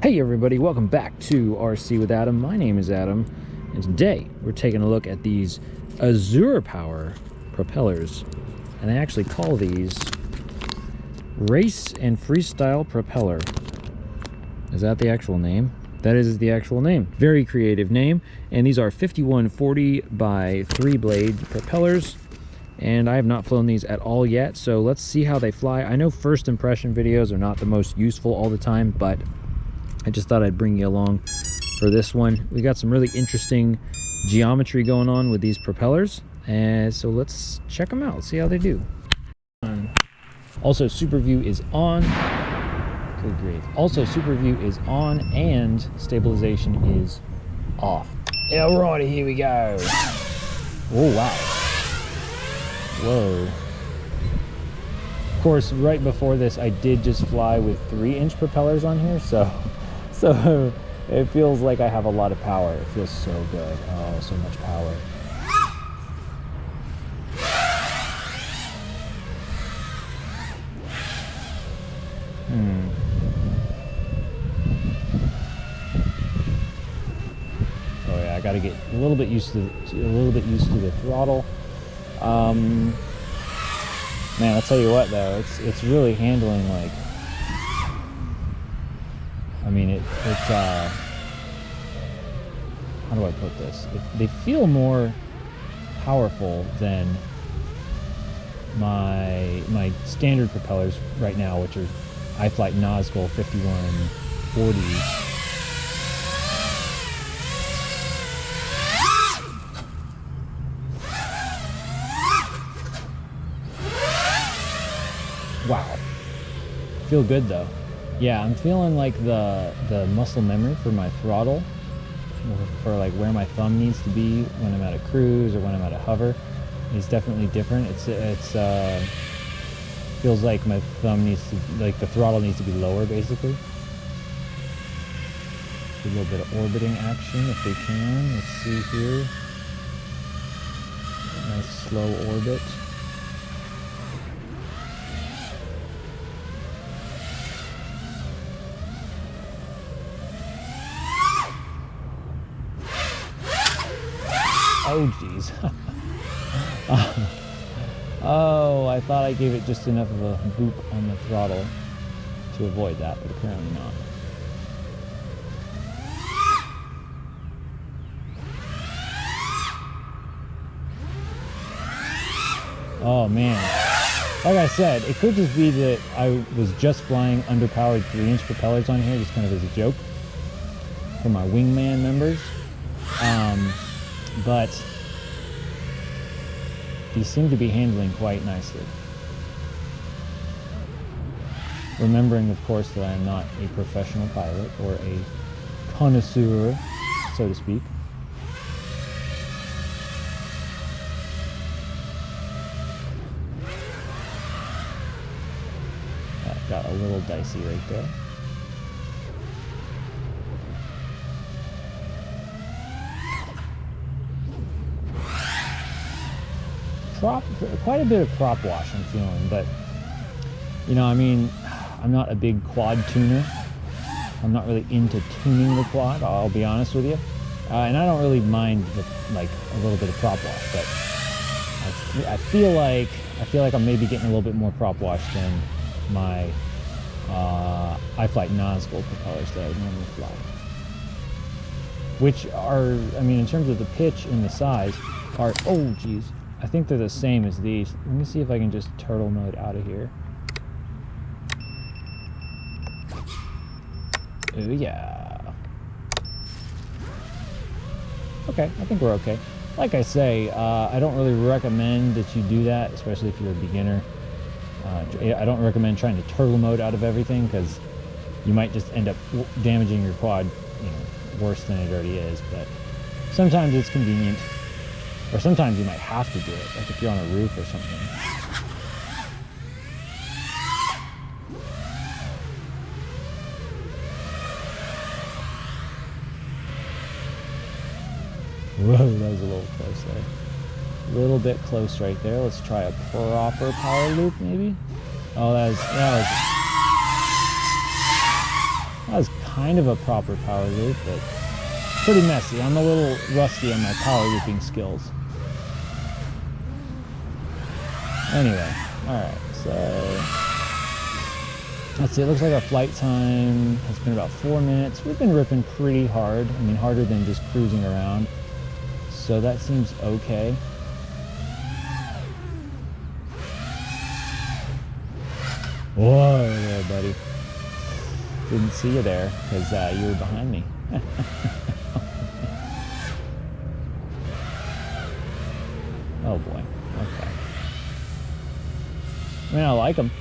Hey everybody, welcome back to RC with Adam. My name is Adam, and today we're taking a look at these AzurePower propellers. And they actually call these Race and Freestyle Propeller. Is that the actual name? That is the actual name. Very creative name. And these are 5140 by 3 blade propellers. And I have not flown these at all yet, so let's see how they fly. I know first impression videos are not the most useful all the time, but I just thought I'd bring you along for this one. We got some really interesting geometry going on with these propellers, and so let's check them out, see how they do. Also, Super View is on. Good grief. Also, Super View is on and stabilization is off. Alrighty, here we go. Oh wow. Whoa. Of course, right before this, I did just fly with 3-inch propellers on here, so it feels like I have a lot of power. It feels so good. Oh, so much power. Oh yeah, I got to get a little bit used to the throttle. Man, I'll tell you what though, it's really handling like. I mean, how do I put this? They feel more powerful than my standard propellers right now, which are iFlight Nazgul 5140s. Wow. Feel good though. Yeah, I'm feeling like the muscle memory for my throttle, for like where my thumb needs to be when I'm at a cruise or when I'm at a hover, is definitely different. It's feels like my thumb needs to, like the throttle needs to be lower basically. A little bit of orbiting action if we can. Let's see here. Nice slow orbit. Oh geez. Oh, I thought I gave it just enough of a boop on the throttle to avoid that, but apparently not. Oh man. Like I said, it could just be that I was just flying underpowered 3-inch propellers on here, just kind of as a joke for my wingman members. But these seem to be handling quite nicely. Remembering, of course, that I am not a professional pilot or a connoisseur, so to speak. That got a little dicey right there. Quite a bit of prop wash I'm feeling, but you know, I mean, I'm not a big quad tuner. I'm not really into tuning the quad, I'll be honest with you, and I don't really mind like a little bit of prop wash, but I feel like I'm maybe getting a little bit more prop wash than my iFlight Nazgul propellers that I would normally fly, which are, I mean, in terms of the pitch and the size, are, oh geez, I think they're the same as these. Let me see if I can just turtle mode out of here. Oh yeah. Okay, I think we're okay. Like I say, I don't really recommend that you do that, especially if you're a beginner. I don't recommend trying to turtle mode out of everything, because you might just end up damaging your quad, you know, worse than it already is. But sometimes it's convenient. Or sometimes you might have to do it, like if you're on a roof or something. Whoa, that was a little close there. A little bit close right there. Let's try a proper power loop, maybe? Oh, that was kind of a proper power loop, but pretty messy. I'm a little rusty on my power looping skills. Anyway, alright, so let's see, it looks like our flight time has been about 4 minutes. We've been ripping pretty hard, I mean harder than just cruising around, so that seems okay. Whoa there, buddy. Didn't see you there because you were behind me. Oh boy, okay. I mean, I like them.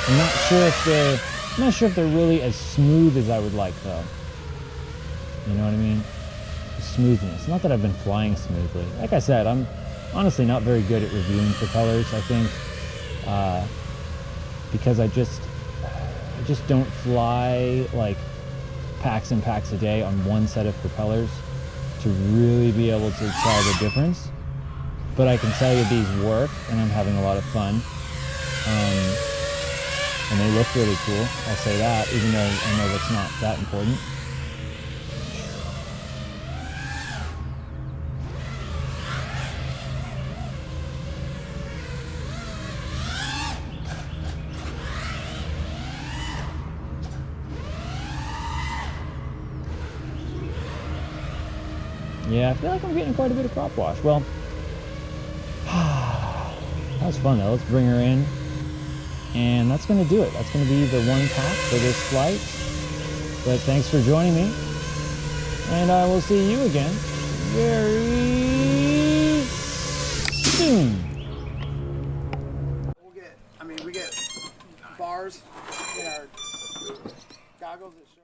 I'm not sure if they're really as smooth as I would like though. You know what I mean? The smoothness. Not that I've been flying smoothly. Like I said, I'm honestly not very good at reviewing propellers, I think. Because I just don't fly like packs and packs a day on one set of propellers to really be able to tell the difference. But I can tell you these work, and I'm having a lot of fun. And they look really cool, I'll say that, even though I know that's not that important. Yeah, I feel like I'm getting quite a bit of prop wash. Well, that was fun though. Let's bring her in. And that's going to do it. That's going to be the one pack for this flight. But thanks for joining me. And I will see you again very soon. We get bars in our goggles that show